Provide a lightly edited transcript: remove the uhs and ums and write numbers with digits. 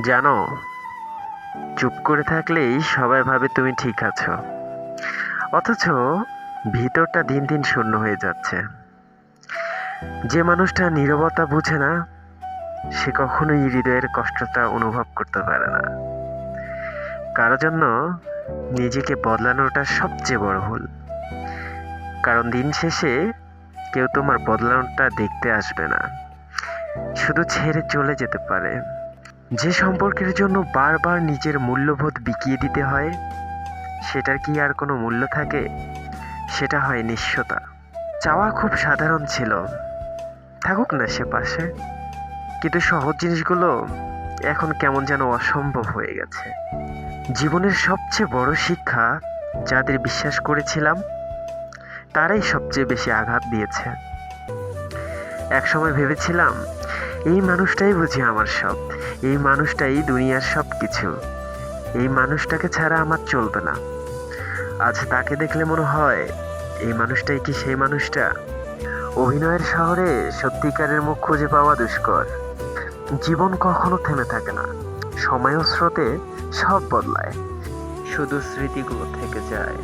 জানো, চুপ করে থাকলেই সবাই ভাবে তুমি ঠিক আছো, অথচ ভিতরটা দিন দিন শূন্য হয়ে যাচ্ছে। যে মানুষটা নীরবতা বুঝে না, সে কখনোই হৃদয়ের কষ্টটা অনুভব করতে পারে না। কারো জন্য নিজেকে বদলানোটা সবচেয়ে বড় ভুল, কারণ দিন শেষে কেউ তোমার বদলানোটা দেখতে আসবে না, শুধু ছেড়ে চলে যেতে পারে। যে সম্পর্কের জন্য বারবার নিজের মূল্যবোধ বিকিয়ে দিতে হয়, সেটার কি আর কোনো মূল্য থাকে? সেটা হয় নিঃস্বতা। চাওয়া খুব সাধারণ ছিল, থাকুক না সে পাশে, কিন্তু সহজ জিনিসগুলো এখন কেমন যেন অসম্ভব হয়ে গেছে। জীবনের সবচেয়ে বড় শিক্ষা, যাদের বিশ্বাস করেছিলাম তারাই সবচেয়ে বেশি আঘাত দিয়েছে। একসময় ভেবেছিলাম এই মানুষটাই বুঝি আমার সব, এই মানুষটাই দুনিয়ার সব কিছু, এই মানুষটাকে ছাড়া আমার চলবে না। আজ তাকে দেখলে মনে হয় এই মানুষটাই কি সেই মানুষটা? অভিনয়ের শহরে সত্যিকারের মুখ খুঁজে পাওয়া দুষ্কর। জীবন কখনো থেমে থাকে না, সময় ও স্রোতে সব বদলায়, শুধু স্মৃতিগুলো থেকে যায়।